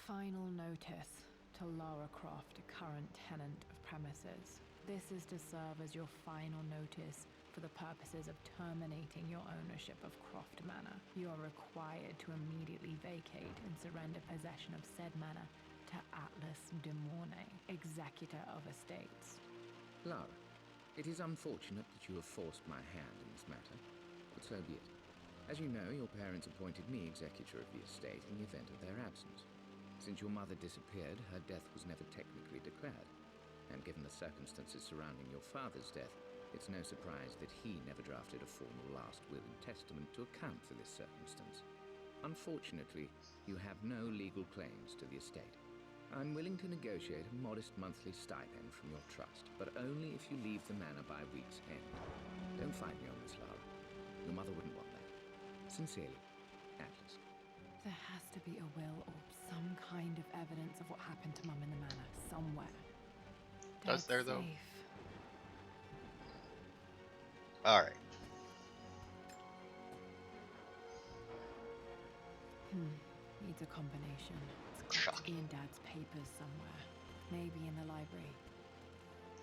Final notice to Lara Croft, current tenant of premises. This is to serve as your final notice for the purposes of terminating your ownership of Croft Manor. You are required to immediately vacate and surrender possession of said manor to Atlas de Mornay, executor of estates. Lara, it is unfortunate that you have forced my hand in this matter, but so be it. As you know, your parents appointed me executor of the estate in the event of their absence. Since your mother disappeared, her death was never technically declared, and given the circumstances surrounding your father's death, it's no surprise that he never drafted a formal last will and testament to account for this circumstance. Unfortunately, you have no legal claims to the estate. I'm willing to negotiate a modest monthly stipend from your trust, but only if you leave the manor by week's end. Don't fight me on this, Lara. Your mother wouldn't want that. Sincerely, Atlas. There has to be a will or some kind of evidence of what happened to Mum in the manor somewhere. Does there, though? Safe. Alright. Needs a combination. It's got to be in Dad's papers somewhere. Maybe in the library.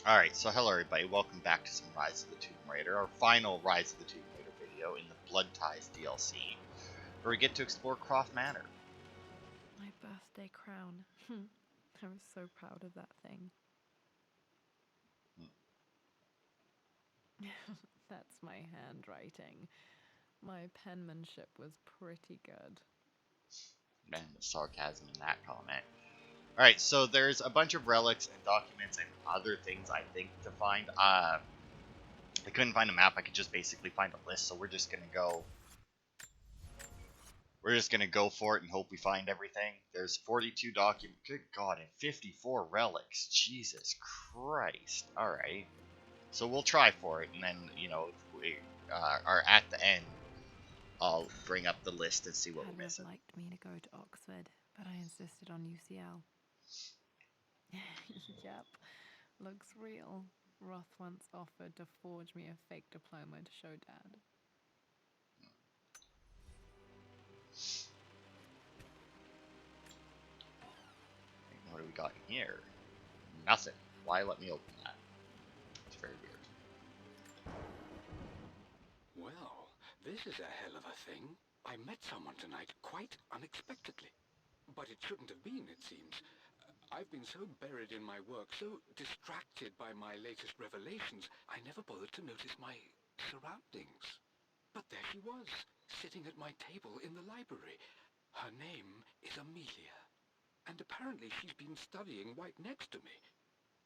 Alright, so hello everybody, welcome back to some Rise of the Tomb Raider, our final Rise of the Tomb Raider video in the Blood Ties DLC, where we get to explore Croft Manor. My birthday crown. I was so proud of that thing. That's my handwriting. My penmanship was pretty good. Man, the sarcasm in that comment. Alright, so there's a bunch of relics and documents and other things I think to find. I couldn't find a map, I could just basically find a list, so we're just gonna go for it and hope we find everything. There's 42 documents, good god, and 54 relics. Jesus Christ. Alright. So we'll try for it, and then, you know, if we are at the end, I'll bring up the list and see what we're missing. Dad would liked me to go to Oxford, but I insisted on UCL. Yep, looks real. Roth once offered to forge me a fake diploma to show Dad. What do we got in here? Nothing. Why let me open that? It's very weird. Well, this is a hell of a thing. I met someone tonight quite unexpectedly. But it shouldn't have been, it seems. I've been so buried in my work, so distracted by my latest revelations, I never bothered to notice my surroundings. But there she was, sitting at my table in the library. Her name is Amelia. And apparently she's been studying right next to me.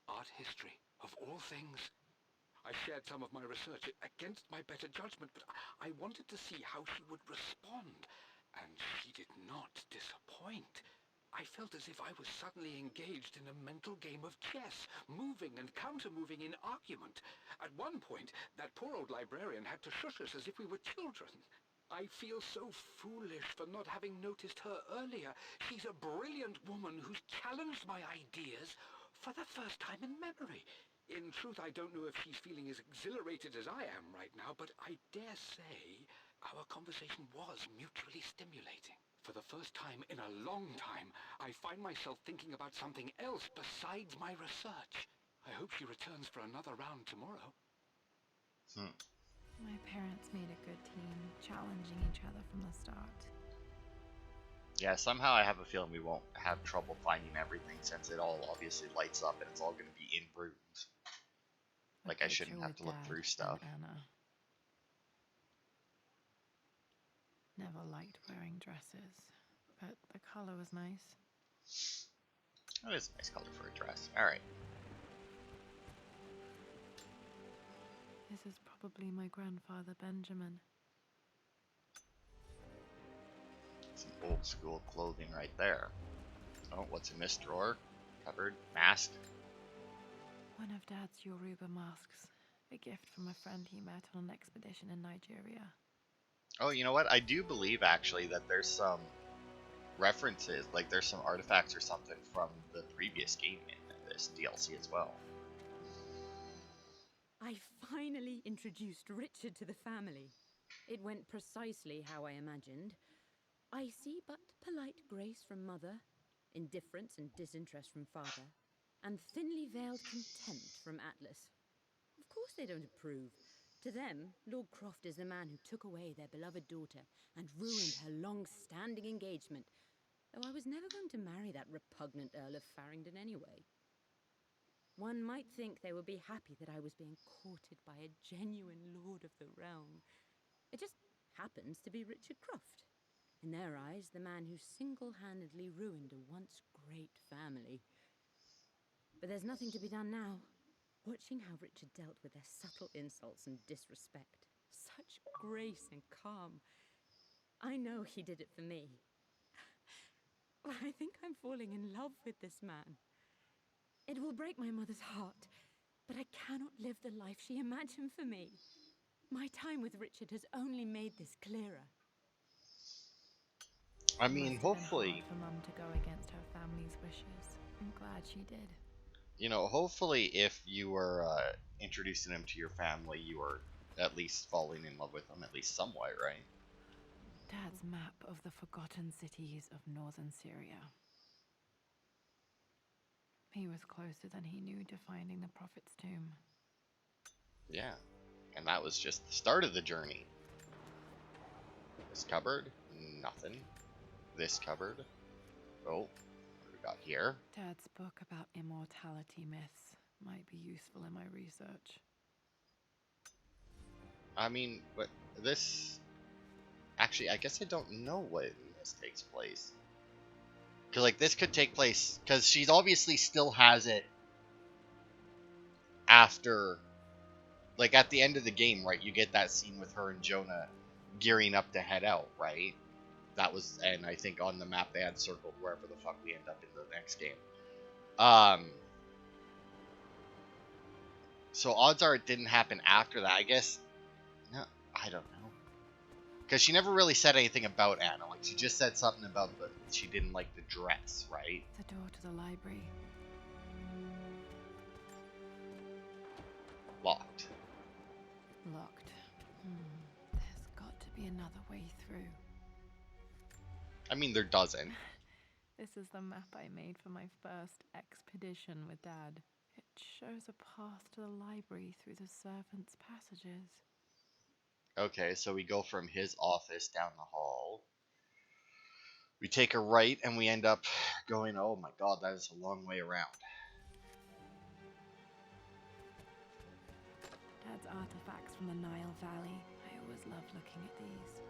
Art history, of all things. I shared some of my research against my better judgment, but I wanted to see how she would respond. And she did not disappoint. I felt as if I was suddenly engaged in a mental game of chess, moving and counter-moving in argument. At one point, that poor old librarian had to shush us as if we were children. I feel so foolish for not having noticed her earlier. She's a brilliant woman who's challenged my ideas for the first time in memory. In truth, I don't know if she's feeling as exhilarated as I am right now, but I dare say our conversation was mutually stimulating. For the first time in a long time, I find myself thinking about something else besides my research. I hope she returns for another round tomorrow. My parents made a good team, challenging each other from the start. Yeah, somehow I have a feeling we won't have trouble finding everything since it all obviously lights up and it's all going to be in rooms. Like I shouldn't have to look through stuff. Anna. Never liked wearing dresses, but the color was nice. That is a nice color for a dress. Alright. This is probably my grandfather Benjamin. Some old school clothing right there. Oh, what's in this drawer? Covered, masked. One of Dad's Yoruba masks. A gift from a friend he met on an expedition in Nigeria. Oh, you know what? I do believe actually that there's some references, like there's some artifacts or something from the previous game in this DLC as well. I finally introduced Richard to the family. It went precisely how I imagined. I see but polite grace from Mother. indifference and disinterest from Father, and thinly veiled contempt from Atlas. Of course they don't approve. To them, Lord Croft is the man who took away their beloved daughter and ruined her long-standing engagement, though I was never going to marry that repugnant Earl of Farringdon anyway. One might think they would be happy that I was being courted by a genuine lord of the realm. It just happens to be Richard Croft. In their eyes, the man who single-handedly ruined a once great family. But there's nothing to be done now. Watching how Richard dealt with their subtle insults and disrespect, such grace and calm. I know he did it for me. I think I'm falling in love with this man. It will break my mother's heart, but I cannot live the life she imagined for me. My time with Richard has only made this clearer. I It mean, must have been hopefully, hard for Mum to go against her family's wishes. I'm glad she did. you know, hopefully if you were introducing him to your family, you were at least falling in love with him, at least somewhat, right? Dad's map of the forgotten cities of northern Syria. He was closer than he knew to finding the Prophet's tomb. Yeah. And that was just the start of the journey. This cupboard? Nothing. This cupboard? Oh, what do we got here? Dad's book about immortality myths might be useful in my research. I mean, but this... Actually, I guess I don't know when this takes place. Because, like, this could take place... Because she obviously still has it after... Like, at the end of the game, right? You get that scene with her and Jonah gearing up to head out, right? That was... And I think on the map they had circled wherever the fuck we end up in the next game. So odds are it didn't happen after that. I guess... No, I don't know. Because she never really said anything about Anna. Like, she just said something about the... She didn't like the dress, right? The door to the library. Locked. Locked. There's got to be another way through. I mean, there doesn't. This is the map I made for my first expedition with Dad. It shows a path to the library through the servants' passages. Okay, so we go from his office down the hall. We take a right and we end up going, oh my god, that is a long way around. Dad's artifacts from the Nile Valley. I always loved looking at these.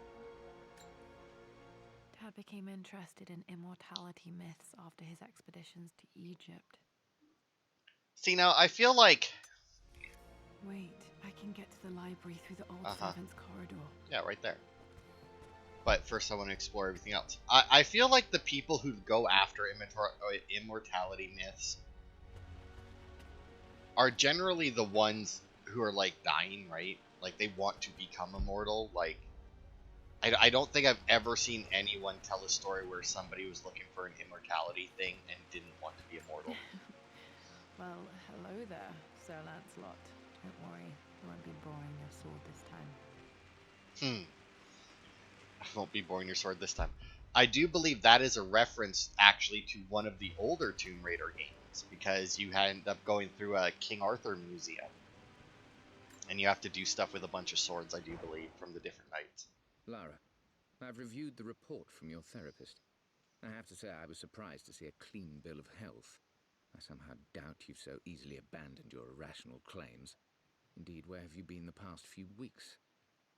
Dad became interested in immortality myths after his expeditions to Egypt. See, now, I feel like... Wait, I can get to the library through the old servants' corridor. Yeah, right there. But first I want to explore everything else. I feel like the people who go after immortality myths are generally the ones who are, like, dying, right? Like, they want to become immortal. Like, I don't think I've ever seen anyone tell a story where somebody was looking for an immortality thing and didn't want to be immortal. Well, hello there, Sir Lancelot. Don't worry, you won't be boring your sword this time. I won't be boring your sword this time. I do believe that is a reference, actually, to one of the older Tomb Raider games, because you end up going through a King Arthur museum, and you have to do stuff with a bunch of swords, I do believe, from the different knights. Lara, I've reviewed the report from your therapist. I have to say I was surprised to see a clean bill of health. I somehow doubt you've so easily abandoned your irrational claims. Indeed, where have you been the past few weeks?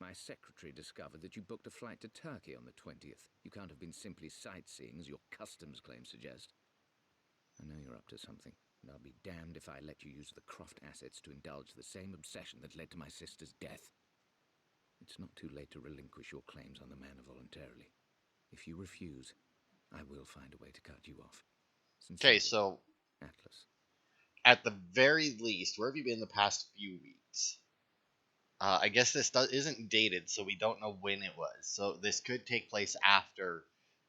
My secretary discovered that you booked a flight to Turkey on the 20th. You can't have been simply sightseeing, as your customs claims suggest. I know you're up to something, and I'll be damned if I let you use the Croft assets to indulge the same obsession that led to my sister's death. It's not too late to relinquish your claims on the manor voluntarily. If you refuse, I will find a way to cut you off. Okay, so Atlas. At the very least, where have you been the past few weeks? I guess this isn't dated, so we don't know when it was. So this could take place after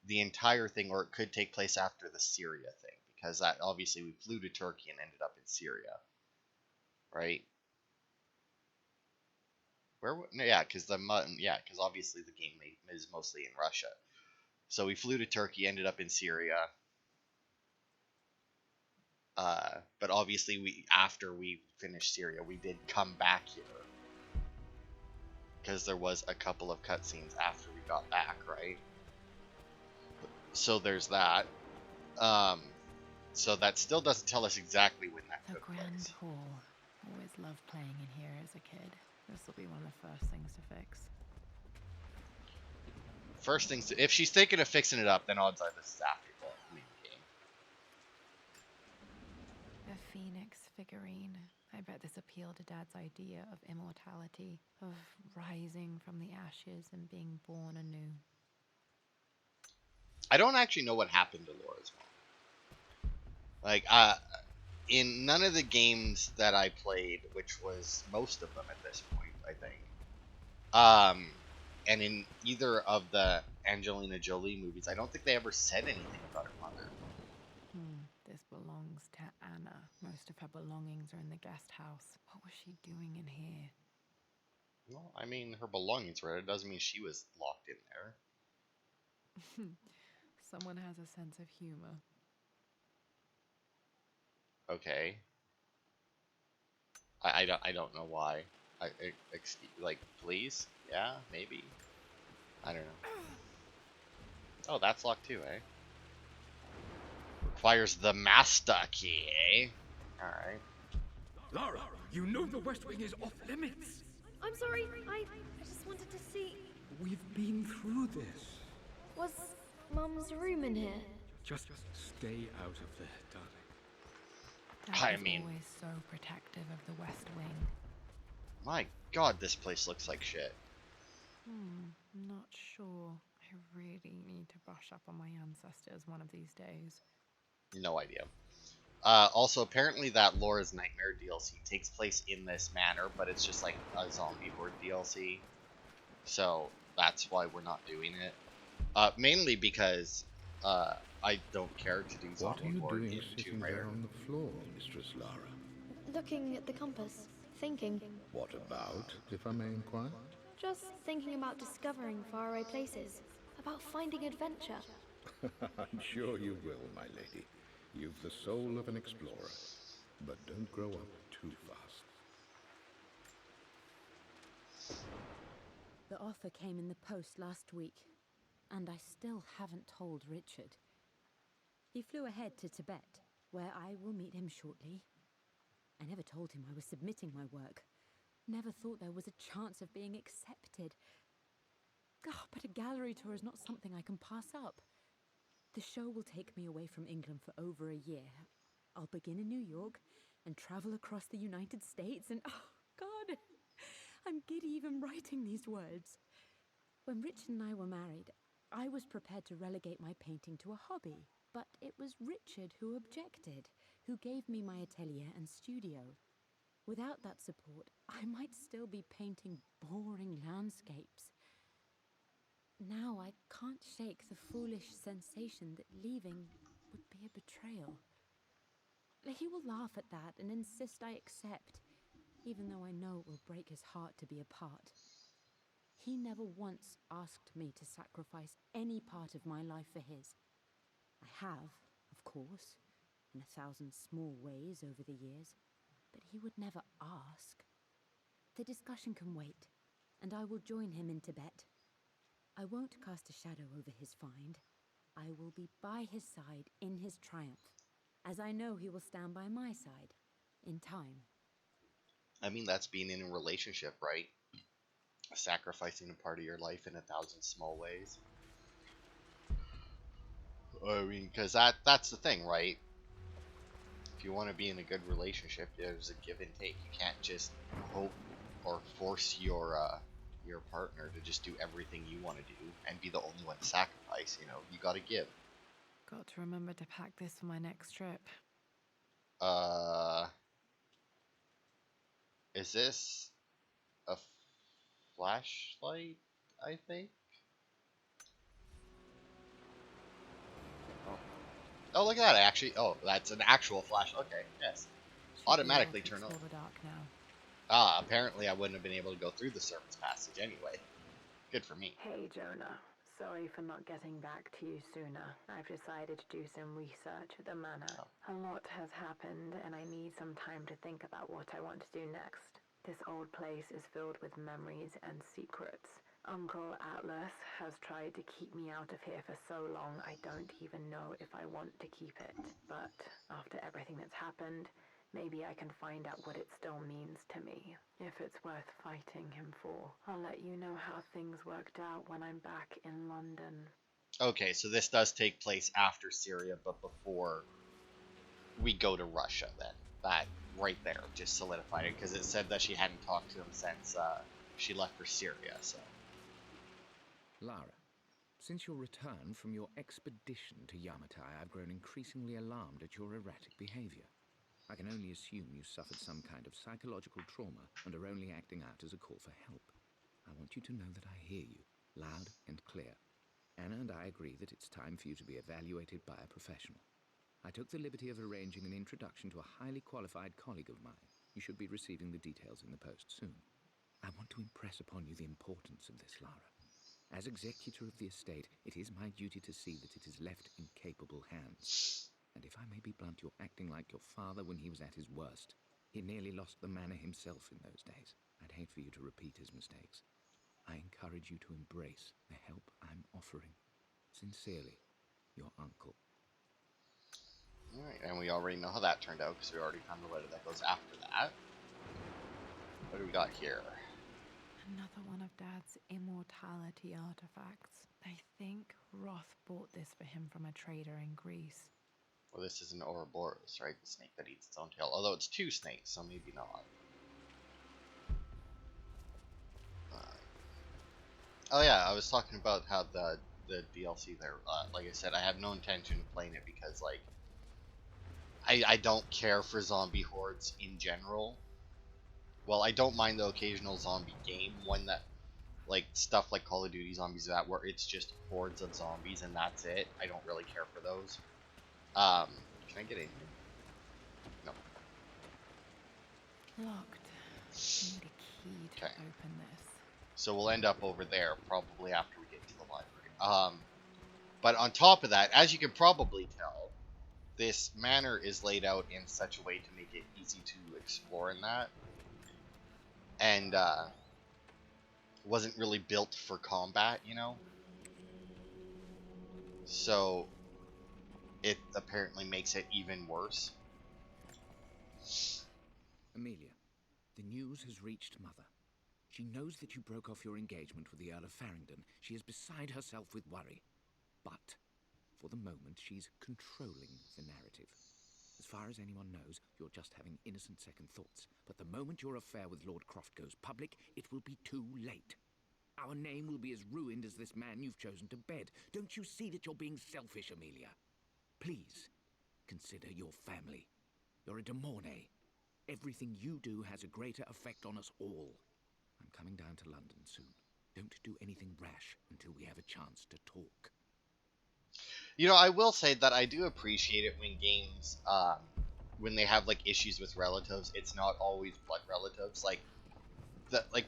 the entire thing, or it could take place after the Syria thing, because that obviously we flew to Turkey and ended up in Syria, right? No, yeah, because obviously the game is mostly in Russia. So we flew to Turkey, ended up in Syria. But obviously, after we finished Syria, we did come back here because there was a couple of cutscenes after we got back, right? So there's that. So that still doesn't tell us exactly when that The took Grand place. Hall. Always loved playing in here as a kid. This will be one of the first things to fix. First things, if she's thinking of fixing it up, then odds are this is after the main game. A phoenix figurine. I bet this appealed to Dad's idea of immortality, of rising from the ashes and being born anew. I don't actually know what happened to Laura's mom. Like, in none of the games that I played, which was most of them at this point, I think, and in either of the Angelina Jolie movies, I don't think they ever said anything about her mother. This belongs to Anna. Most of her belongings are in the guest house. What was she doing in here? Well, I mean, her belongings were. It doesn't mean she was locked in there. Someone has a sense of humor. Okay. I don't know why. Excuse, like, please? Yeah, maybe. I don't know. Oh, that's locked too, eh? Requires the master key, eh? Alright. Lara, you know the West Wing is off limits. I'm sorry, I just wanted to see... We've been through this. Was Mum's room in here? Just stay out of there, darling. Dad I was mean- always so protective of the West Wing. My god, this place looks like shit. Not sure. I really need to brush up on my ancestors one of these days. No idea. Also, apparently that Laura's Nightmare DLC takes place in this manor, but it's just like a zombie horde DLC. So that's why we're not doing it. Mainly because I don't care to do What are zombie you horde doing in sitting Tomb there Raider. on the floor, Mistress Lara? Looking at the compass, thinking. What about, if I may inquire? Just thinking about discovering faraway places, about finding adventure. I'm sure you will, my lady. You've the soul of an explorer. But don't grow up too fast. The offer came in the post last week, and I still haven't told Richard. He flew ahead to Tibet, where I will meet him shortly. I never told him I was submitting my work. Never thought there was a chance of being accepted. But a gallery tour is not something I can pass up. The show will take me away from England for over a year. I'll begin in New York and travel across the United States and... Oh, God! I'm giddy even writing these words. When Richard and I were married, I was prepared to relegate my painting to a hobby. But it was Richard who objected, who gave me my atelier and studio. Without that support, I might still be painting boring landscapes. Now I can't shake the foolish sensation that leaving would be a betrayal. He will laugh at that and insist I accept, even though I know it will break his heart to be apart. He never once asked me to sacrifice any part of my life for his. I have, of course, in 1,000 small ways over the years, but he would never ask. The discussion can wait, and I will join him in Tibet. I won't cast a shadow over his find. I will be by his side in his triumph, as I know he will stand by my side, in time. I mean, that's being in a relationship, right? Sacrificing a part of your life in 1,000 small ways. I mean, because that's the thing, right? If you want to be in a good relationship, there's a give and take. You can't just hope or force your partner to just do everything you want to do and be the only one to sacrifice. You know, you got to give. Got to remember to pack this for my next trip. Is this a flashlight? I think. Oh, look at that! Actually, oh, that's an actual flash. Okay, yes. Should be Automatically able to turn on. explore the dark now. Apparently I wouldn't have been able to go through the servants' passage anyway. Good for me. Hey, Jonah. Sorry for not getting back to you sooner. I've decided to do some research at the manor. A lot has happened, and I need some time to think about what I want to do next. This old place is filled with memories and secrets. Uncle Atlas has tried to keep me out of here for so long I don't even know if I want to keep it. But after everything that's happened, maybe I can find out what it still means to me. If it's worth fighting him for. I'll let you know how things worked out when I'm back in London. Okay, so this does take place after Syria, but before we go to Russia then. That right there just solidified it, because it said that she hadn't talked to him since she left for Syria, so. Lara, since your return from your expedition to Yamatai, I've grown increasingly alarmed at your erratic behavior. I can only assume you suffered some kind of psychological trauma and are only acting out as a call for help. I want you to know that I hear you, loud and clear. Anna and I agree that it's time for you to be evaluated by a professional. I took the liberty of arranging an introduction to a highly qualified colleague of mine. You should be receiving the details in the post soon. I want to impress upon you the importance of this, Lara. As executor of the estate, it is my duty to see that it is left in capable hands. And if I may be blunt, you're acting like your father when he was at his worst. He nearly lost the manor himself in those days. I'd hate for you to repeat his mistakes. I encourage you to embrace the help I'm offering. Sincerely, your uncle. Alright, and we already know how that turned out, because we already found the letter that goes after that. What do we got here? Another one of Dad's immortality artifacts. I think Roth bought this for him from a trader in Greece. Well, this is an Ouroboros, right? The snake that eats its own tail. Although it's two snakes, so maybe not. Oh yeah, I was talking about how the DLC there, like I said, I have no intention of playing it because, like, I don't care for zombie hordes in general. Well, I don't mind the occasional zombie game, one that, like, stuff like Call of Duty Zombies, that where it's just hordes of zombies and that's it. I don't really care for those. Can I get in here? No. Locked. I need a key to open this. So we'll end up over there probably after we get to the library. But on top of that, as you can probably tell, this manor is laid out in such a way to make it easy to explore in that. And wasn't really built for combat, you know? So it apparently makes it even worse. Amelia, the news has reached Mother. She knows that you broke off your engagement with the Earl of Farringdon. She is beside herself with worry. But, for the moment, she's controlling the narrative. As far as anyone knows, you're just having innocent second thoughts. But the moment your affair with Lord Croft goes public, it will be too late. Our name will be as ruined as this man you've chosen to bed. Don't you see that you're being selfish, Amelia? Please, consider your family. You're a de Mornay. Everything you do has a greater effect on us all. I'm coming down to London soon. Don't do anything rash until we have a chance to talk. You know, I will say that I do appreciate it when games, when they have, like, issues with relatives, it's not always blood relatives. Like,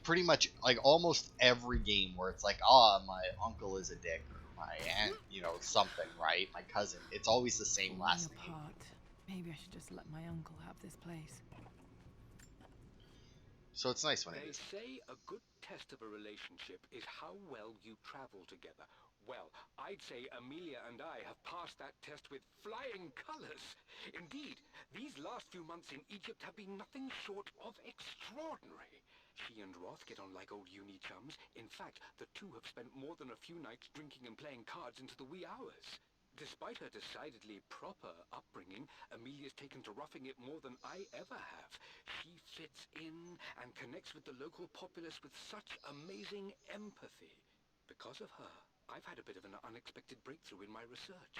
pretty much, like, almost every game where it's like, my uncle is a dick, or my aunt, you know, something, right? My cousin. It's always the same last name. Maybe I should just let my uncle have this place. So it's nice when it They is. say a good test of a relationship is how well you travel together. Well, I'd say Amelia and I have passed that test with flying colors. Indeed, these last few months in Egypt have been nothing short of extraordinary. She and Roth get on like old uni chums. In fact, the two have spent more than a few nights drinking and playing cards into the wee hours. Despite her decidedly proper upbringing, Amelia's taken to roughing it more than I ever have. She fits in and connects with the local populace with such amazing empathy. Because of her, I've had a bit of an unexpected breakthrough in my research.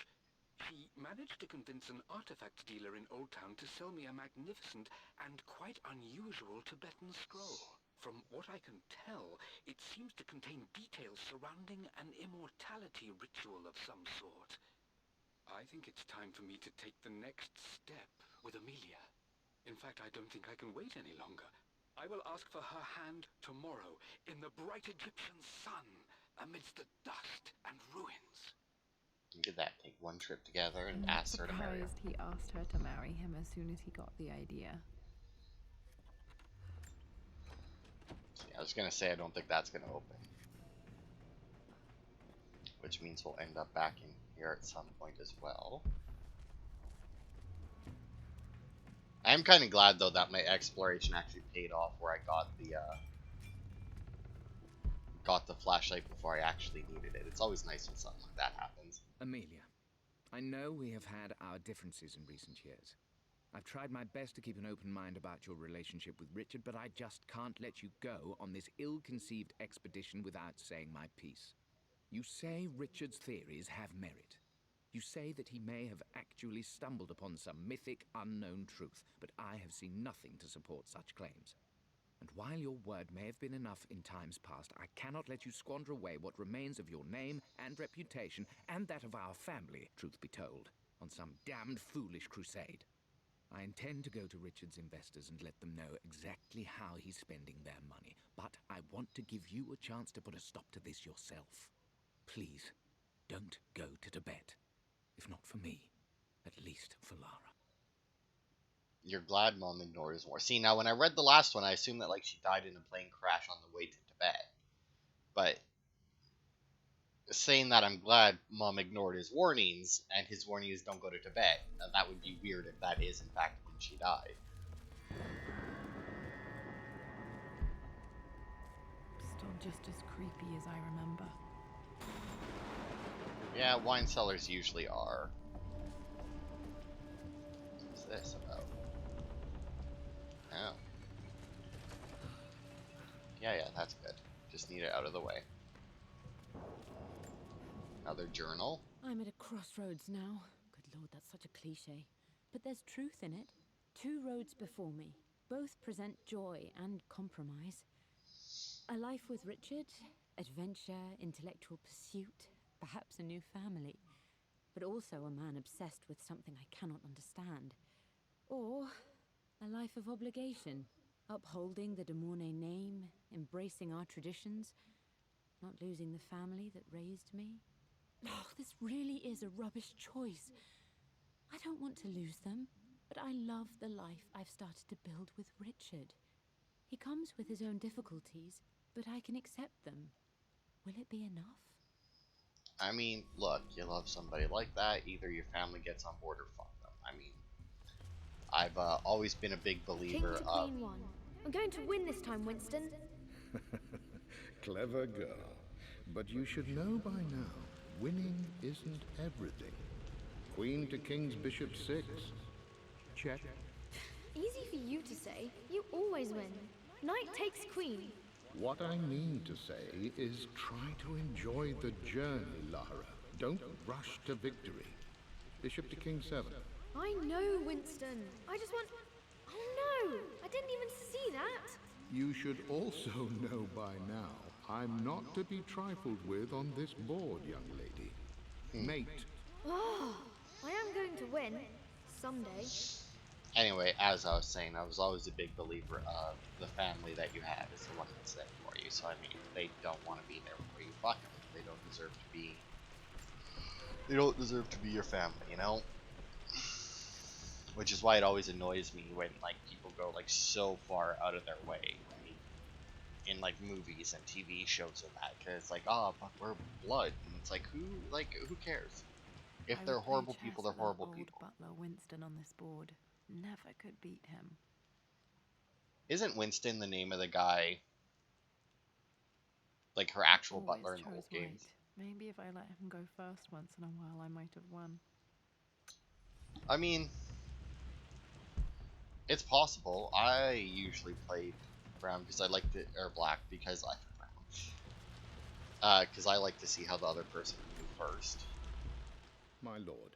She managed to convince an artifact dealer in Old Town to sell me a magnificent and quite unusual Tibetan scroll. From what I can tell, it seems to contain details surrounding an immortality ritual of some sort. I think it's time for me to take the next step with Amelia. In fact, I don't think I can wait any longer. I will ask for her hand tomorrow in the bright Egyptian sun, amidst the dust and ruins. Look at that. Take one trip together and I'm not ask her to marry him. surprised he asked her to marry him as soon as he got the idea. Yeah, I was gonna say I don't think that's gonna open. Which means we'll end up back in here at some point as well. I'm kind of glad though that my exploration actually paid off, where I got the flashlight before I actually needed it. It's always nice when something like that happens. Amelia, I know we have had our differences in recent years. I've tried my best to keep an open mind about your relationship with Richard, but I just can't let you go on this ill-conceived expedition without saying my piece. You say Richard's theories have merit. You say that he may have actually stumbled upon some mythic, unknown truth, but I have seen nothing to support such claims. And while your word may have been enough in times past, I cannot let you squander away what remains of your name and reputation, and that of our family, truth be told, on some damned foolish crusade. I intend to go to Richard's investors and let them know exactly how he's spending their money, but I want to give you a chance to put a stop to this yourself. Please, don't go to Tibet. If not for me, at least for Lara. You're glad Mom ignored his war. See, now when I read the last one, I assumed that like she died in a plane crash on the way to Tibet. But saying that I'm glad Mom ignored his warnings, and his warning is don't go to Tibet, that would be weird if that is in fact when she died. Still just as creepy as I remember. Yeah, wine cellars usually are. What's this about? Oh. Yeah, that's good. Just need it out of the way. Another journal? I'm at a crossroads now. Good lord, that's such a cliche. But there's truth in it. 2 roads before me. Both present joy and compromise. A life with Richard, adventure, intellectual pursuit, perhaps a new family. But also a man obsessed with something I cannot understand. Or a life of obligation, upholding the De Mornay name, embracing our traditions, not losing the family that raised me. Oh, this really is a rubbish choice. I don't want to lose them, but I love the life I've started to build with Richard. He comes with his own difficulties, but I can accept them. Will it be enough? I mean, look, you love somebody like that, either your family gets on board or fuck them. I mean, I've always been a big believer King to of... Queen 1. I'm going to win this time, Winston. Clever girl. But you should know by now, winning isn't everything. Queen to King's Bishop 6. Check. Easy for you to say. You always win. Knight takes queen. What I mean to say is try to enjoy the journey, Lara. Don't rush to victory. Bishop to King 7. I know, Winston. I just want... Oh no! I didn't even see that! You should also know by now, I'm not to be trifled with on this board, young lady. Mate. Oh, I am going to win. Someday. Anyway, as I was saying, I was always a big believer of the family that you have is the one that's there for you. So, I mean, if they don't want to be there for you, fuck them. They don't deserve to be... They don't deserve to be your family, you know? Which is why it always annoys me when, like, people go, like, so far out of their way. I mean, in, like, movies and TV shows and that. Because it's like, oh, but we're blood. And it's like, who cares? If I they're would play horrible chess people, they're with that horrible old people. Butler Winston on this board. Never could beat him. Isn't Winston the name of the guy, like her actual Always butler in the chose old games? right. Maybe if I let him go first once in a while, I might have won. I mean, it's possible. I usually played brown because I like to, or black because I brown. Because I like to see how the other person can move first. My lord,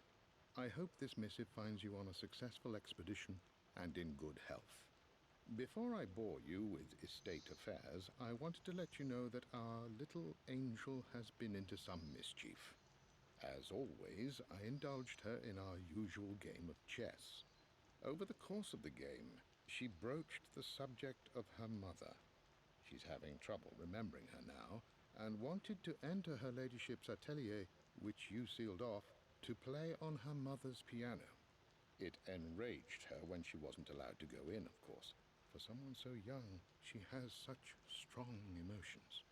I hope this missive finds you on a successful expedition and in good health. Before I bore you with estate affairs, I wanted to let you know that our little angel has been into some mischief. As always, I indulged her in our usual game of chess. Over the course of the game, she broached the subject of her mother. She's having trouble remembering her now, and wanted to enter her ladyship's atelier, which you sealed off, to play on her mother's piano. It enraged her when she wasn't allowed to go in, of course. For someone so young, she has such strong emotions.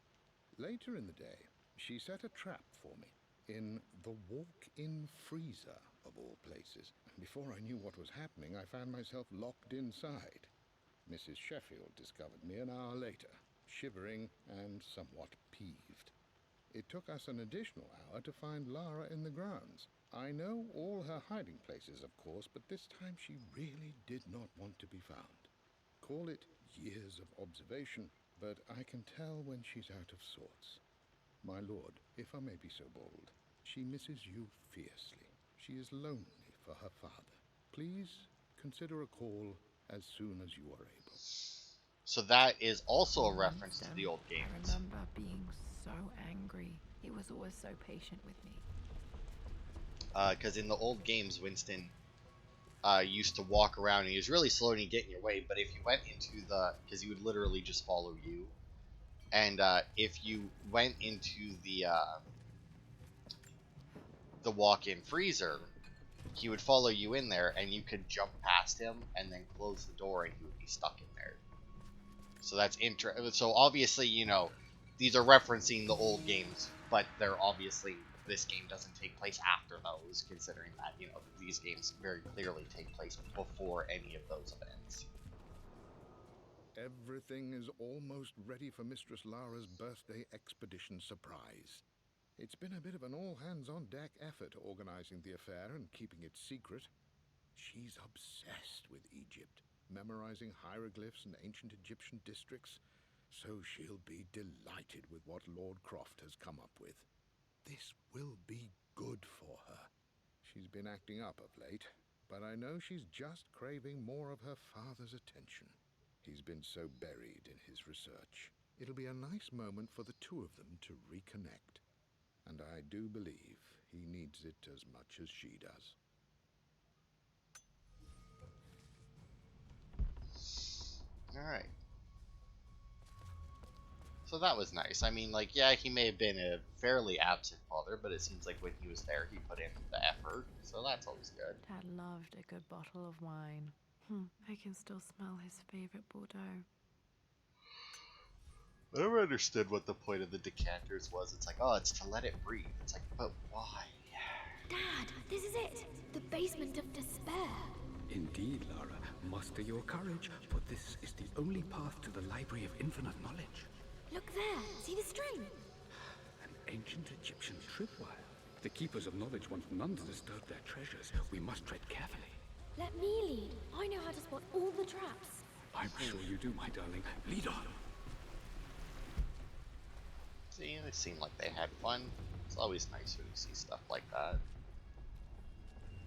Later in the day, she set a trap for me in the walk-in freezer, of all places. And before I knew what was happening, I found myself locked inside. Mrs. Sheffield discovered me an hour later, shivering and somewhat peeved. It took us an additional hour to find Lara in the grounds. I know all her hiding places, of course, but this time she really did not want to be found. Call it years of observation, but I can tell when she's out of sorts. My lord, if I may be so bold, she misses you fiercely. She is lonely for her father. Please consider a call as soon as you are able. So that is also a reference to the old games. I remember being so angry. He was always so patient with me. Because in the old games, Winston used to walk around and he was really slow to get in your way, but if you went into because he would literally just follow you, and if you went into the walk-in freezer, he would follow you in there and you could jump past him and then close the door and he would be stuck in there. So that's so obviously, you know, these are referencing the old games, but they're obviously, this game doesn't take place after those, considering that, you know, these games very clearly take place before any of those events. Everything is almost ready for Mistress Lara's birthday expedition surprise. It's been a bit of an all-hands-on-deck effort organizing the affair and keeping it secret. She's obsessed with Egypt, memorizing hieroglyphs and ancient Egyptian districts, so she'll be delighted with what Lord Croft has come up with. This will be good for her. She's been acting up of late, but I know she's just craving more of her father's attention. He's been so buried in his research. It'll be a nice moment for the two of them to reconnect. And I do believe he needs it as much as she does. Alright. So that was nice. I mean, like, yeah, he may have been a fairly absent father, but it seems like when he was there, he put in the effort. So that's always good. Dad loved a good bottle of wine. I can still smell his favorite Bordeaux. I never understood what the point of the decanters was. It's like, oh, it's to let it breathe. It's like, but why? Dad, this is it. The basement of despair. Indeed, Lara. Muster your courage, for this is the only path to the Library of Infinite Knowledge. Look there. See the string? An ancient Egyptian tripwire. The Keepers of Knowledge want none to disturb their treasures. We must tread carefully. Let me lead. I know how to spot all the traps. I'm sure you do, my darling. Lead on. See, they seemed like they had fun. It's always nice when you see stuff like that.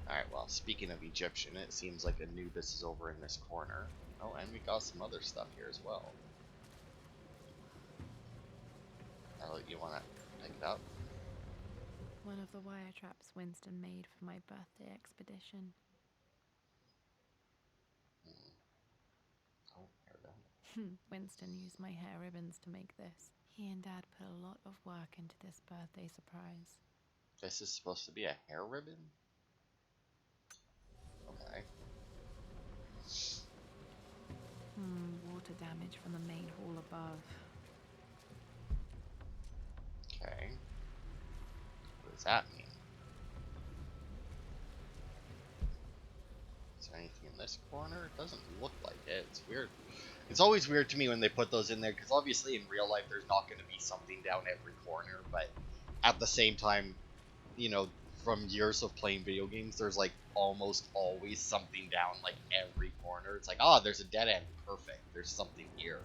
Alright, well, speaking of Egyptian, it seems like Anubis is over in this corner. Oh, and we got some other stuff here as well. You want to pick it up? One of the wire traps Winston made for my birthday expedition. Oh, here we go. Winston used my hair ribbons to make this. He and Dad put a lot of work into this birthday surprise. This is supposed to be a hair ribbon? Okay. Water damage from the main hall above. Okay. What does that mean? Is there anything in this corner? It doesn't look like it. It's weird. It's always weird to me when they put those in there, because obviously in real life there's not going to be something down every corner, but at the same time, you know, from years of playing video games, there's like almost always something down like every corner. It's like, oh, there's a dead end. Perfect. There's something here.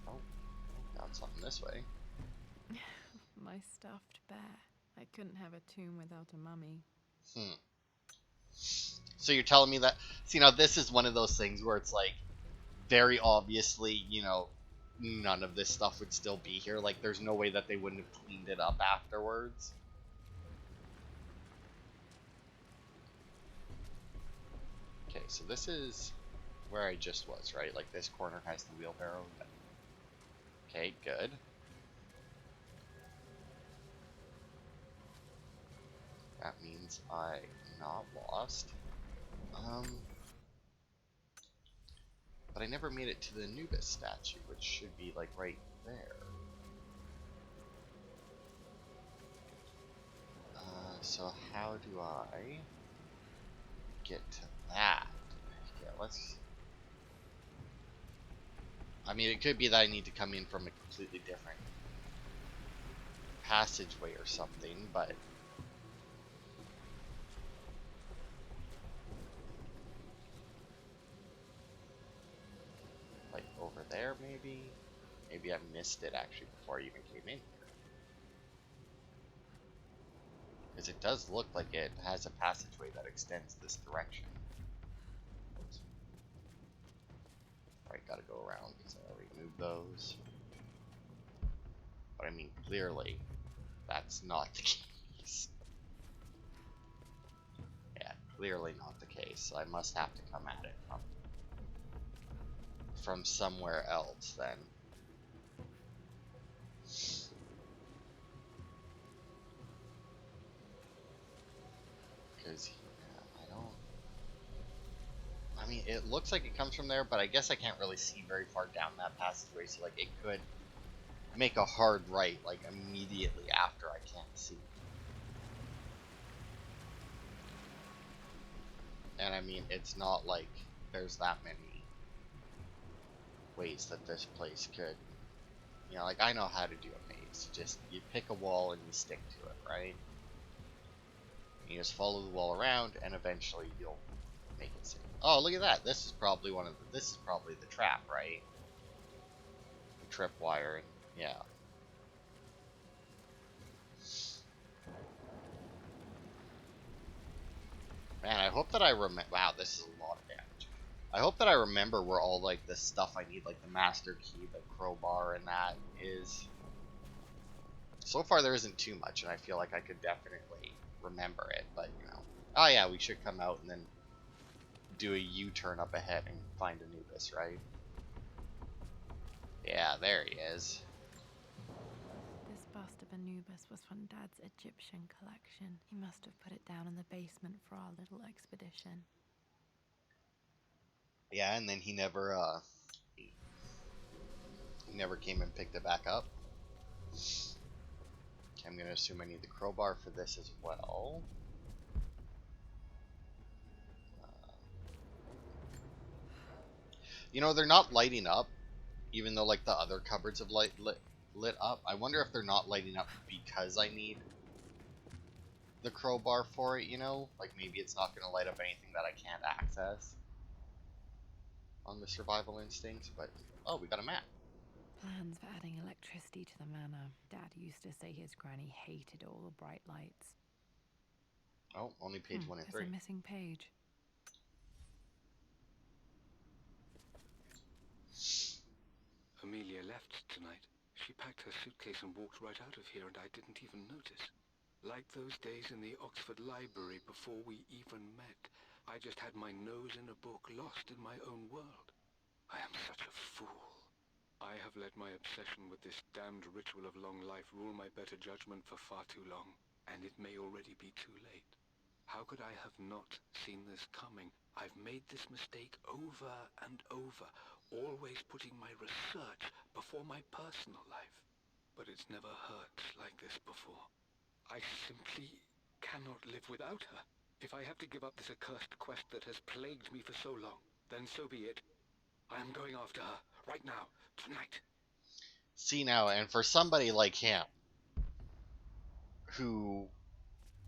Oh, got something this way. My stuffed bear. I couldn't have a tomb without a mummy. So you're telling me that, see, now this is one of those things where it's like, very obviously, you know, none of this stuff would still be here. Like, there's no way that they wouldn't have cleaned it up afterwards. Okay, so this is where I just was, right? Like this corner has the wheelbarrow. Okay, good. That means I'm not lost. But I never made it to the Anubis statue, which should be like right there. So how do I get to that? Yeah, let's... I mean, it could be that I need to come in from a completely different passageway or something, but... like over there, maybe? Maybe I missed it actually before I even came in here. Because it does look like it has a passageway that extends this direction. Oops. Right, gotta go around because I already moved those. But I mean, clearly, that's not the case. Yeah, clearly not the case. I must have to come at it from somewhere else then. Because yeah, I mean, it looks like it comes from there, but I guess I can't really see very far down that passageway, so like it could make a hard right like immediately after I can't see. And I mean, it's not like there's that many ways that this place could, you know, like I know how to do a maze. Just you pick a wall and you stick to it, right? You just follow the wall around, and eventually you'll make it safe. Oh, look at that! This is probably this is probably the trap, right? The tripwire, and yeah. Man, I hope that I remember. Wow, this is a lot of damage. I hope that I remember where all like the stuff I need, like the master key, the crowbar, and that is. So far, there isn't too much, and I feel like I could definitely remember it, but you know. Oh yeah, we should come out and then do a U-turn up ahead and find Anubis, right? Yeah, there he is. This bust of Anubis was from Dad's Egyptian collection. He must have put it down in the basement for our little expedition. Yeah, and then he never came and picked it back up. Okay, I'm gonna assume I need the crowbar for this as well. You know, they're not lighting up, even though like the other cupboards have lit up. I wonder if they're not lighting up because I need the crowbar for it, you know? Like maybe it's not going to light up anything that I can't access on the survival instincts, but... oh, we got a map. Plans for adding electricity to the manor. Dad used to say his granny hated all the bright lights. Oh, only page 1 and 3. There's a missing page. Amelia left tonight. She packed her suitcase and walked right out of here, and I didn't even notice. Like those days in the Oxford Library before we even met, I just had my nose in a book, lost in my own world. I am such a fool. I have let my obsession with this damned ritual of long life rule my better judgment for far too long, and it may already be too late. How could I have not seen this coming? I've made this mistake over and over, always putting my research before my personal life. But it's never hurt like this before. I simply cannot live without her. If I have to give up this accursed quest that has plagued me for so long, then so be it. I am going after her, right now, tonight. See now, and for somebody like him, who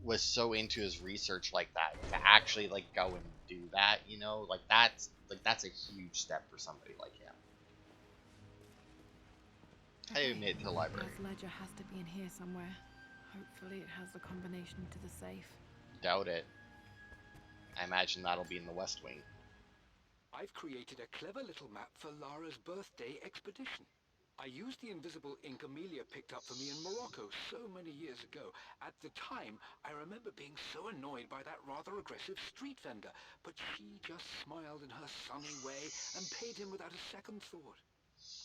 was so into his research like that, to actually like go and do that, you know, like that's a huge step for somebody like him. I admit to the library. Dad's ledger has to be in here somewhere. Hopefully it has the combination to the safe. Doubt it. I imagine that'll be in the West Wing. I've created a clever little map for Lara's birthday expedition. I used the invisible ink Amelia picked up for me in Morocco so many years ago. At the time, I remember being so annoyed by that rather aggressive street vendor, but she just smiled in her sunny way and paid him without a second thought.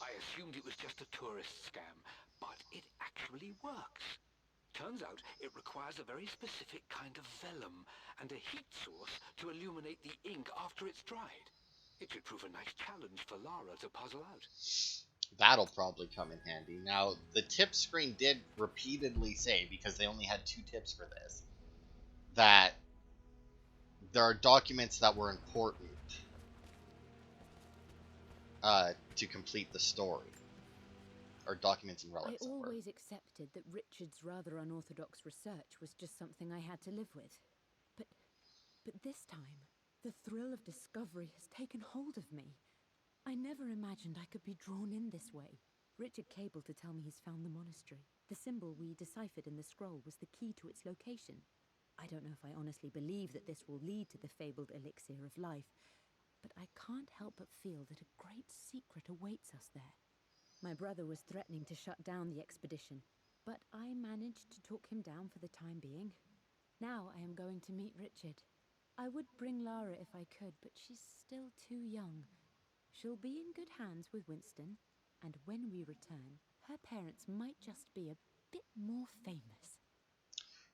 I assumed it was just a tourist scam, but it actually works. Turns out it requires a very specific kind of vellum and a heat source to illuminate the ink after it's dried. It should prove a nice challenge for Lara to puzzle out. That'll probably come in handy. Now, the tip screen did repeatedly say, because they only had 2 tips for this, that there are documents that were important to complete the story. Or documents and I relics. always accepted that Richard's rather unorthodox research was just something I had to live with. But this time, the thrill of discovery has taken hold of me. I never imagined I could be drawn in this way. Richard cabled to tell me he's found the monastery. The symbol we deciphered in the scroll was the key to its location. I don't know if I honestly believe that this will lead to the fabled elixir of life, but I can't help but feel that a great secret awaits us there. My brother was threatening to shut down the expedition, but I managed to talk him down for the time being. Now I am going to meet Richard. I would bring Lara if I could, but she's still too young. She'll be in good hands with Winston, and when we return, her parents might just be a bit more famous.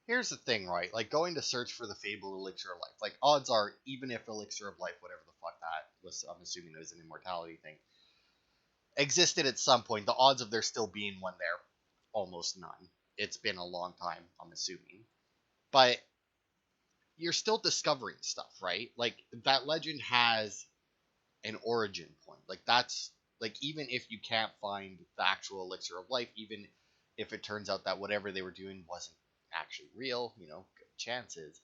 Here's the thing, right? Like, going to search for the fabled elixir of life. Like, odds are, even if elixir of life, whatever the fuck that was, I'm assuming it was an immortality thing, existed at some point, the odds of there still being one there, almost none. It's been a long time, I'm assuming. But you're still discovering stuff, right? Like, that legend has an origin point. Like, that's, like, even if you can't find the actual elixir of life, even if it turns out that whatever they were doing wasn't actually real, you know, good chances,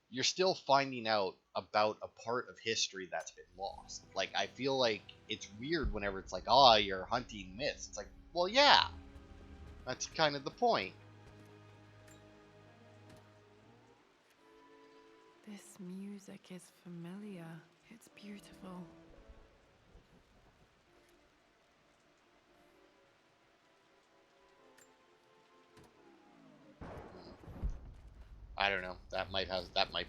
you're still finding out about a part of history that's been lost. Like, I feel like it's weird whenever it's like, oh, you're hunting myths. It's like, well, yeah, that's kind of the point. This music is familiar. It's beautiful. I don't know. That might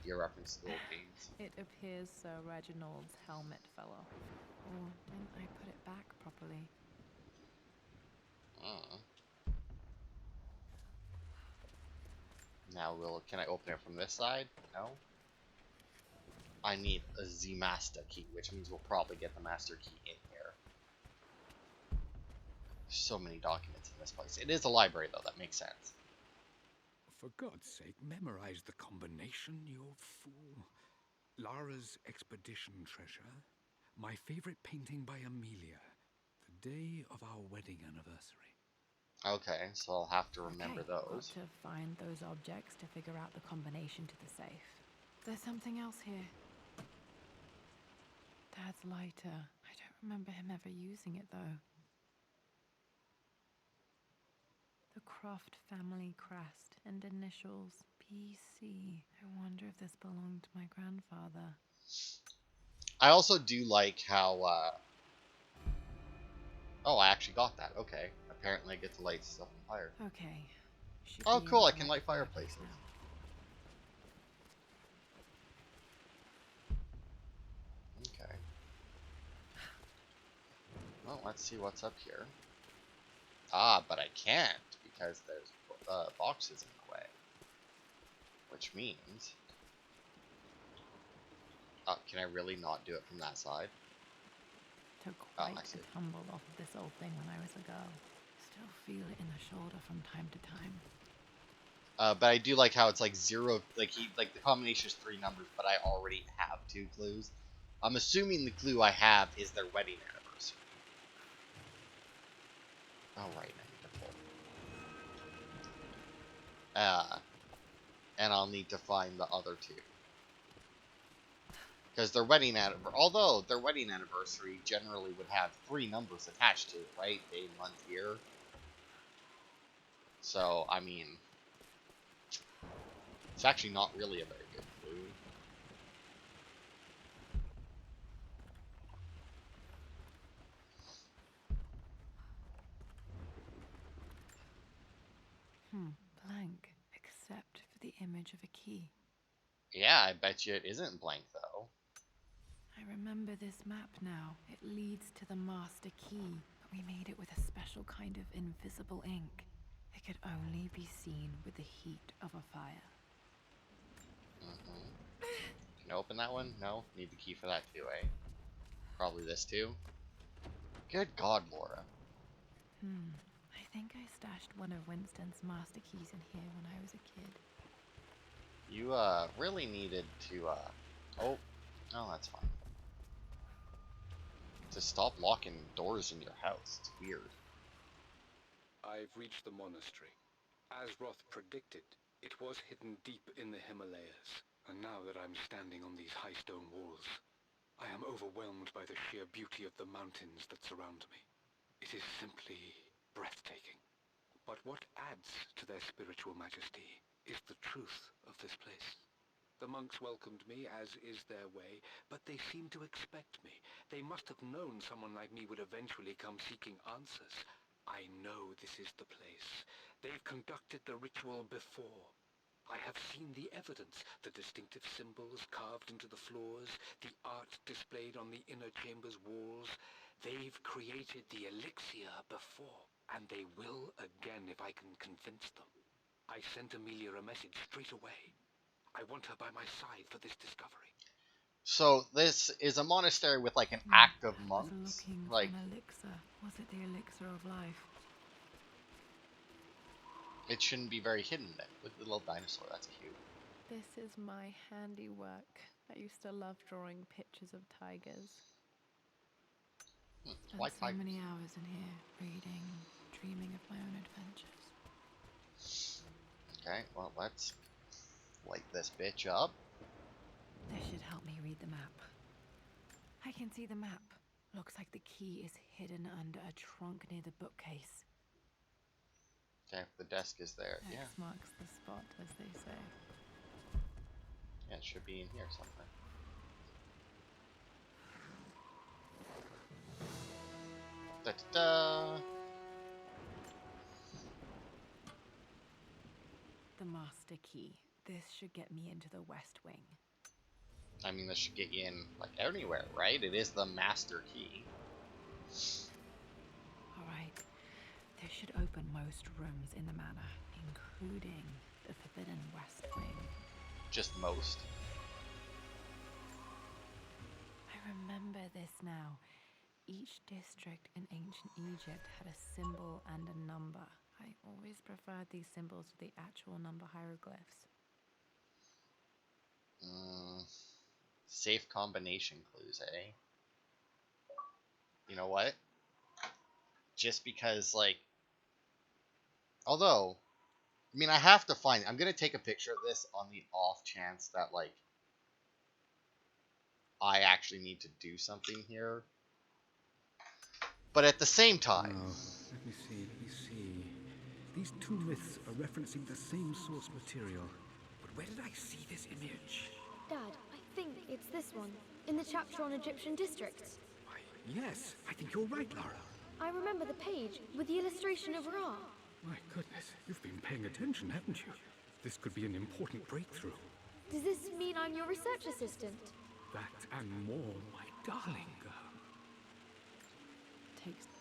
be a reference to the old games. It appears Sir Reginald's helmet fell off. Or didn't I put it back properly? Now, can I open it from this side? No. I need a Z Master key, which means we'll probably get the master key in here. There's so many documents in this place. It is a library, though. That makes sense. For God's sake, memorize the combination, you old fool. Lara's expedition treasure. My favorite painting by Amelia. The day of our wedding anniversary. Okay, so I'll have to remember those. Got to find those objects to figure out the combination to the safe. There's something else here. Dad's lighter. I don't remember him ever using it, though. The Croft family crest and initials PC. I wonder if this belonged to my grandfather. I also do like how, oh, I actually got that. Okay. Apparently I get to light stuff on fire. Okay. Oh, cool. I can light fireplaces. Okay. Well, let's see what's up here. Ah, but I can't because there's boxes in the way. Which means... can I really not do it from that side? Took quite a tumble off of this old thing when I was a girl. Still feel it in the shoulder from time to time. But I do like how it's like zero, like the combination is 3 numbers, but I already have 2 clues. I'm assuming the clue I have is their wedding anniversary. Oh, right, I need to pull. And I'll need to find the other 2. Because their wedding anniversary, although their wedding anniversary generally would have 3 numbers attached to it, right? Day, month, year. So, I mean, it's actually not really a very good clue. Blank, except for the image of a key. Yeah, I bet you it isn't blank, though. I remember this map now. It leads to the master key, but we made it with a special kind of invisible ink. It could only be seen with the heat of a fire. Can I open that one? No? Need the key for that too, eh? Probably this too. Good God, Laura. I think I stashed one of Winston's master keys in here when I was a kid. You, really needed to, oh, no, that's fine. To stop locking doors in your house. It's weird. I've reached the monastery. As Roth predicted, it was hidden deep in the Himalayas. And now that I'm standing on these high stone walls, I am overwhelmed by the sheer beauty of the mountains that surround me. It is simply breathtaking. But what adds to their spiritual majesty is the truth of this place. The monks welcomed me, as is their way, but they seemed to expect me. They must have known someone like me would eventually come seeking answers. I know this is the place. They've conducted the ritual before. I have seen the evidence, the distinctive symbols carved into the floors, the art displayed on the inner chamber's walls. They've created the elixir before, and they will again if I can convince them. I sent Amelia a message straight away. I want her by my side for this discovery. So this is a monastery with like an active I was monks. looking Like, for an elixir. Was it the elixir of life? it shouldn't be very hidden then. Look at the little dinosaur. That's cute. This is my handiwork. I used to love drawing pictures of tigers. Why Spent so tigers? many hours in here, reading, dreaming of my own adventures. Okay, well, let's light this bitch up. This should help me read the map. I can see the map. Looks like the key is hidden under a trunk near the bookcase. Okay, the desk is there. X Yeah, marks the spot, as they say. yeah, it should be in here somewhere. Da-da-da! The master key. This should get me into the West Wing. I mean, this should get you in, like, anywhere, right? It is the master key. Alright. This should open most rooms in the manor, including the Forbidden West Wing. Just most. I remember this now. Each district in ancient Egypt had a symbol and a number. I always preferred these symbols to the actual number hieroglyphs. Safe combination clues, eh? You know what? Just because, like... Although, I mean, I have to find... I'm going to take a picture of this on the off chance that, like, I actually need to do something here. But at the same time... Now, let me see. These two myths are referencing the same source material. But where did I see this image? Dad, I think it's this one, in the chapter on Egyptian districts. Why, yes, I think you're right, Lara. I remember the page with the illustration of Ra. My goodness, you've been paying attention, haven't you? This could be an important breakthrough. Does this mean I'm your research assistant? That and more, my darling girl.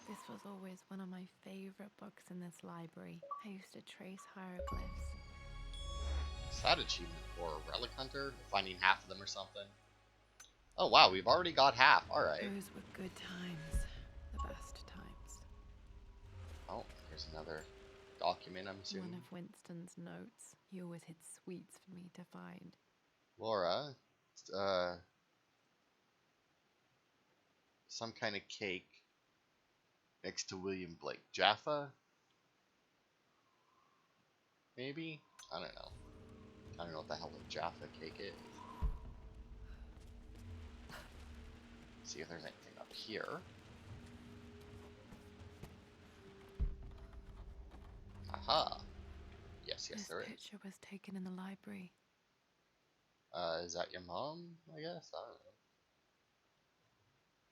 This was always one of my favorite books in this library. I used to trace hieroglyphs. Is that achievement for a relic hunter? Finding half of them or something? Oh wow, we've already got half. Alright. Those were good times. The best times. Oh, here's another document, I'm assuming. One of Winston's notes. He always hid sweets for me to find. Laura, some kind of cake next to William Blake. Jaffa? Maybe? I don't know. I don't know what the hell a Jaffa cake is. See if there's anything up here. Aha! Yes, This there is. picture was taken in the library. Is that your mom, I guess? I don't know.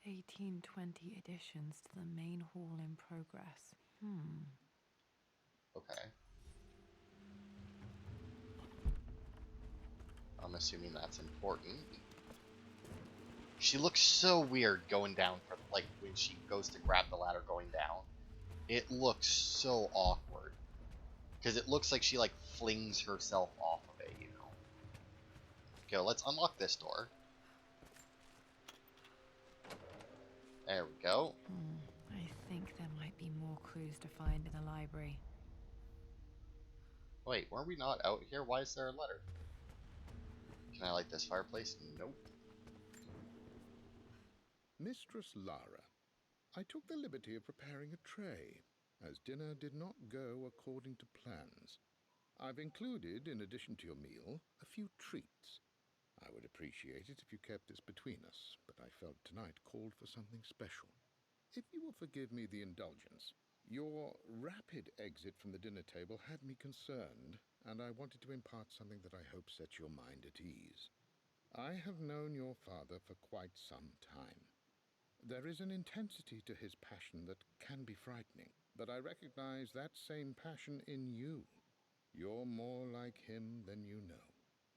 1820 additions to the main hall in progress. Okay. assuming that's important. She looks so weird going down, from, like, when she goes to grab the ladder going down. It looks so awkward. Because it looks like she, like, flings herself off of it, you know. Okay, well, let's unlock this door. There we go. I think there might be more clues to find in the library. Wait, were we not out here? Why is there a letter? Can I light this fireplace? Nope. Mistress Lara, I took the liberty of preparing a tray, as dinner did not go according to plans. I've included, in addition to your meal, a few treats. I would appreciate it if you kept this between us, but I felt tonight called for something special. If you will forgive me the indulgence, your rapid exit from the dinner table had me concerned, and I wanted to impart something that I hope sets your mind at ease. I have known your father for quite some time. There is an intensity to his passion that can be frightening, but I recognize that same passion in you. You're more like him than you know.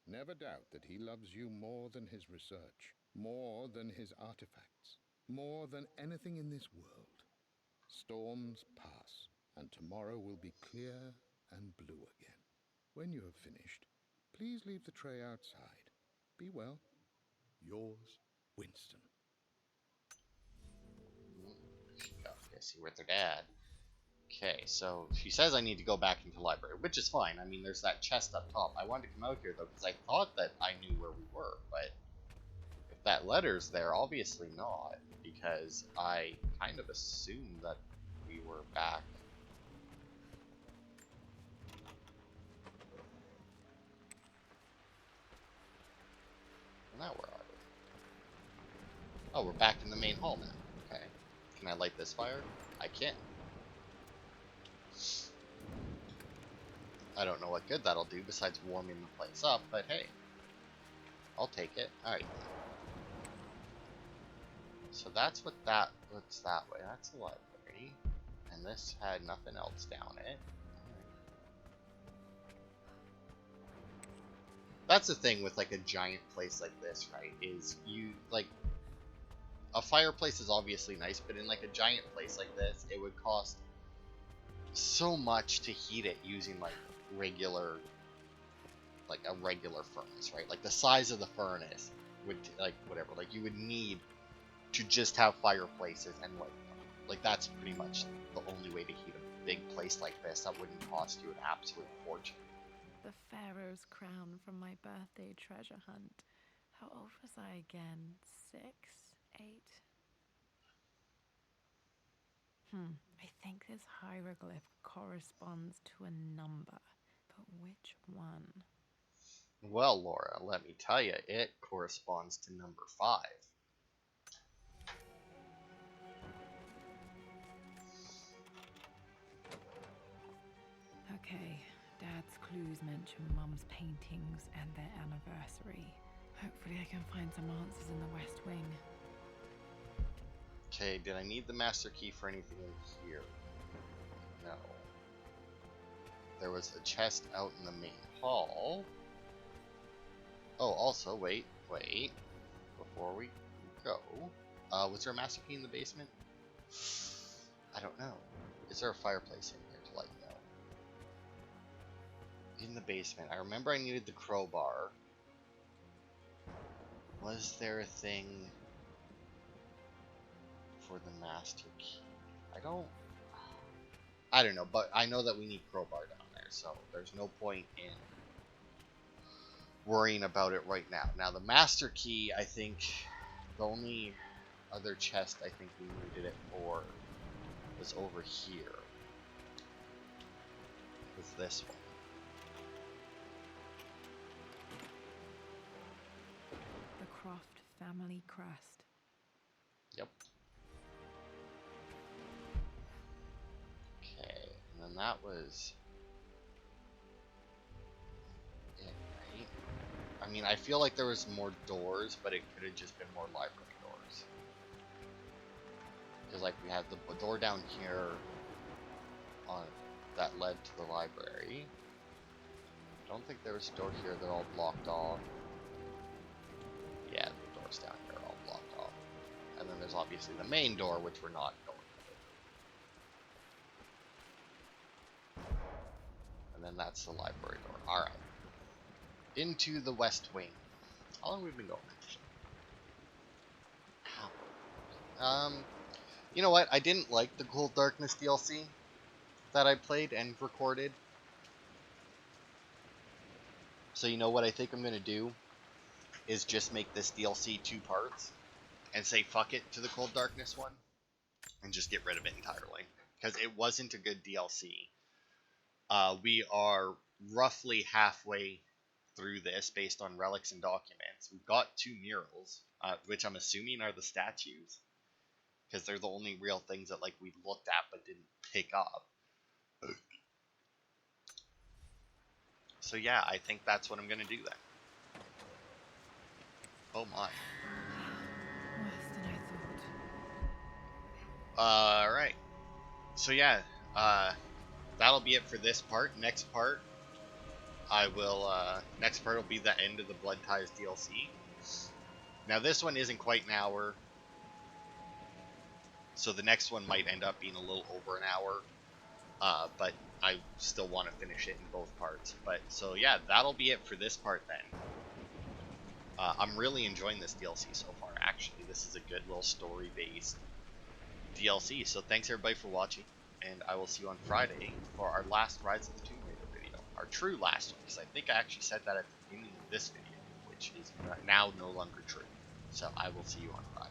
Never doubt that he loves you more than his research, more than his artifacts, more than anything in this world. Storms pass, and tomorrow will be clear and blue again. When you have finished, please leave the tray outside. Be well. Yours, Winston. Okay, see with her dad. Okay, so she says I need to go back into the library, which is fine. I mean, there's that chest up top. I wanted to come out here, though, because I thought that I knew where we were, but if that letter's there, obviously not, because I kind of assumed that we were back. Now where are we? Oh, we're back in the main hall now. Okay. Can I light this fire? I can. I don't know what good that'll do besides warming the place up, but hey. I'll take it. Alright. So that's what that looks that way. That's the library. And this had nothing else down it. That's the thing with like a giant place like this, right? Is you like a fireplace is obviously nice, but in like a giant place like this, it would cost so much to heat it using like a regular furnace, right? Like the size of the furnace would like whatever, like you would need to just have fireplaces and like that's pretty much the only way to heat a big place like this. That wouldn't cost you an absolute fortune. The Pharaoh's crown from my birthday treasure hunt. How old was I again? 6? 8? I think this hieroglyph corresponds to a number, but which one? Well, Laura, let me tell you, it corresponds to number 5. Okay, Dad's clues mention Mum's paintings and their anniversary. Hopefully I can find some answers in the West Wing. Okay, did I need the master key for anything in here? No. There was a chest out in the main hall. Oh, also, wait. Before we go, was there a master key in the basement? I don't know. Is there a fireplace in here to light me out? In the basement. I remember I needed the crowbar. Was there a thing for the master key? I don't know, but I know that we need crowbar down there, so there's no point in worrying about it right now. Now the master key, I think the only other chest I think we needed it for was over here. Was this one. The Croft family crest. Yep. Okay, and then that was it, right? I mean, I feel like there was more doors, but it could have just been more library doors. Because like we had the door down here on that led to the library. I don't think there was a door here that all blocked off. doors down here are all blocked off. And then there's obviously the main door, which we're not going to. And then that's the library door. Alright. Into the West Wing. How long have we been going, actually? You know what? I didn't like the Cold Darkness DLC that I played and recorded. So you know what I think I'm going to do is just make this DLC 2 parts and say fuck it to the Cold Darkness one and just get rid of it entirely. Because it wasn't a good DLC. We are roughly halfway through this based on relics and documents. We've got 2 murals, which I'm assuming are the statues. Because they're the only real things that like we looked at but didn't pick up. So yeah, I think that's what I'm going to do then. Oh my. Worse than I thought. Alright. So yeah, that'll be it for this part. Next part, next part will be the end of the Blood Ties DLC. Now this one isn't quite an hour. So the next one might end up being a little over an hour. But I still want to finish it in both parts. But so yeah, that'll be it for this part then. I'm really enjoying this DLC so far, actually. This is a good little story-based DLC. So thanks everybody for watching, and I will see you on Friday for our last Rise of the Tomb Raider video. Our true last one, because I think I actually said that at the beginning of this video, which is now no longer true. So I will see you on Friday.